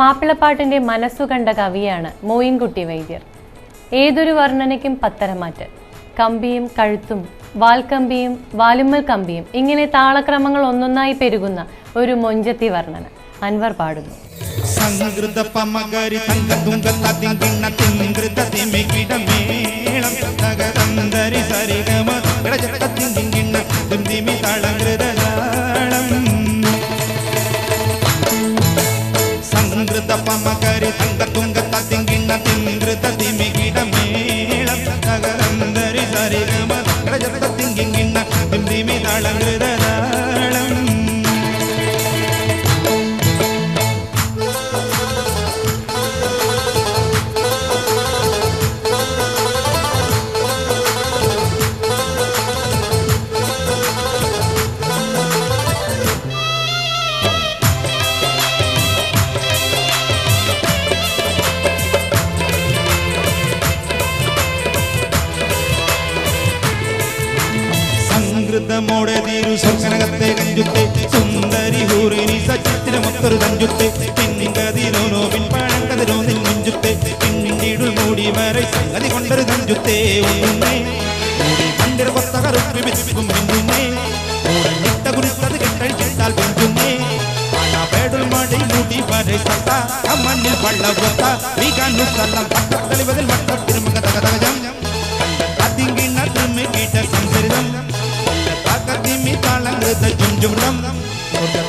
മാപ്പിളപ്പാട്ടിന്റെ മനസ്സു കണ്ട കവിയാണ് മോയിൻകുട്ടി വൈദ്യർ. ഏതൊരു വർണ്ണനയ്ക്കും പത്തരമാറ്റ്, കമ്പിയും കഴുത്തും വാൽക്കമ്പിയും വാലുമ്മൽ കമ്പിയും ഇങ്ങനെ താളക്രമങ്ങൾ ഒന്നൊന്നായി പെരുകുന്ന ഒരു മൊഞ്ചത്തി വർണ്ണന അൻവർ പാടുന്നു. മോടേരു സ്വർഗനകത്തെ കഞ്ചുത്തെ സുന്ദരി ഹൂറിനി സച്ചിത്തിരമൊത്തൊരു കഞ്ചുത്തെ പിന്നിങ്കതിരോനോ പിൻപാഴങ്കതിരോന്നിൽ മുഞ്ചുത്തെ പിന്നിടു മൂടി വരെ സംഗതി കൊണ്ടൊരു കഞ്ചുത്തെ ഒന്നുന്നേ മൂടി കണ്ടിര കൊത്ത കറുപ്പി വെച്ചും പിന്നുന്നേ ഇട്ട കുറിച്ചത് കെട്ടഴിച്ചിട്ടാൽ പിഞ്ചുന്നേ പേടുൽ മാടി മൂടി വരെ സത്ത മണ്ണിൽ പള്ളവത്ത വീകാനു സ്ഥലം പട്ടത്തെളിവതിൽ വട്ടത്തിരുമക തകതകജം കത്തിങ്കിണ്ണ തിരുമ്മ കീട്ട സംസരിതം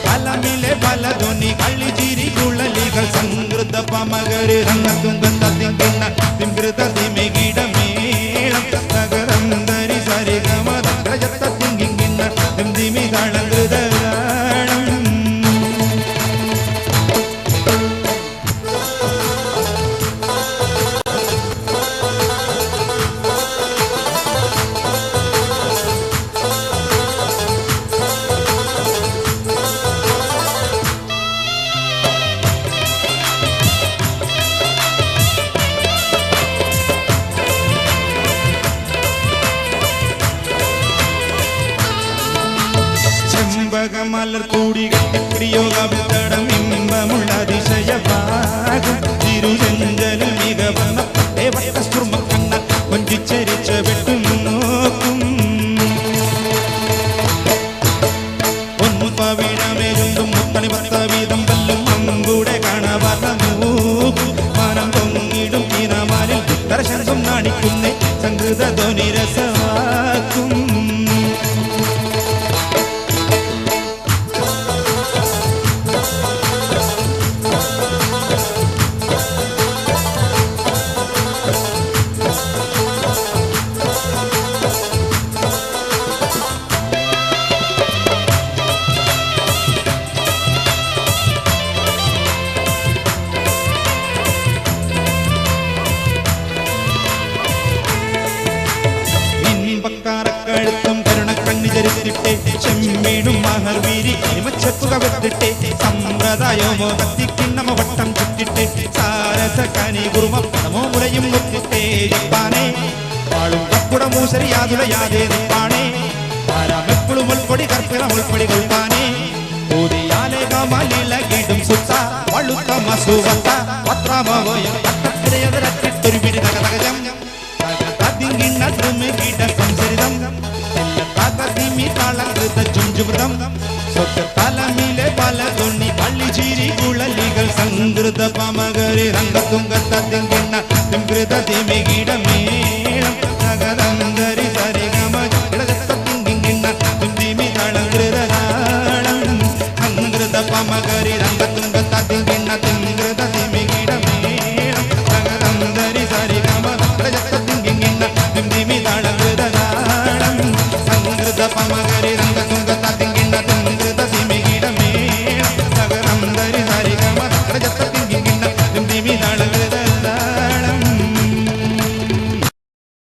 പലമിലെ പല ധ്വനി കളിചിരി കുഴലികൾ സംഗൃത പമകര് രംഗത്തുംഗത്തിന്ന തിംകൃത തിമികിടമേളം തകരം ധരി സരിഗമതിങ്ങിന്ന തിന്തിമി താളകൃത മലർ കൂടി കെട്ടിപ്പിടിയോഗം ഇമ്പമുള്ള അതിശയഭാഗം തിരുചഞ്ചലും മികവന്ന കണ്ണ കൊഞ്ചിച്ചരിച്ച വെട്ടും നോക്കും ഒന്നു പവിഴമേരുണ്ടും മുത്തണി പത്ത വീതം പല്ലും അമ്പൂടെ കാണാവാർന്ന നോക്കും മാനം പൊങ്ങിടും ഈനമാലിൽ ദർശനം നാണിക്കുന്നേ സംഗൃത ധ്വനി രസമാക്കും. ചെമ്മീടും മഹർവീരി ചെപ്പുക വെത്തിട്ടെ സമ്പ്രദായമോ കത്തിക്കിണ്ണമ വട്ടം ചുറ്റിട്ടെ സാരസ കനി കുറുമോ മുലയും മുത്തിട്ടേ ജപ്പാനെ പാളും കപ്പുട മൂസരി യാതുലയാതെ നിപ്പാണേ പാരാമെപ്പുളും ഉൾപ്പൊടി കർപ്പിറ ഉൾപ്പൊടി കൊൽപ്പാനേ ൂതിയാലേകമലിളകിടും സുത്ത വളുത്ത മസുവത്ത പത്രാമോയം പട്ടത്തിരയതരത്തിട്ടൊരു പിടി തകതകജം തകതിങ്ങിണ്ണ ധൃമികിട സംസരിതം തലമിലെ പല തൊണ്ണി പള്ളിചിരി കുഴലികൾ സംഗൃത പമകരി രംഗത്തുങ്കത്തിങ്കിണ്ണ തിംകൃത തിമികിടമേളം തകതന്തരി സരിഗമത്തിങ്കിണ്ണ തുന്തിമി തളകൃതരാളം സംഗൃത പമകരി രംഗത്തുങ്കത്തിങ്കിണ്ണ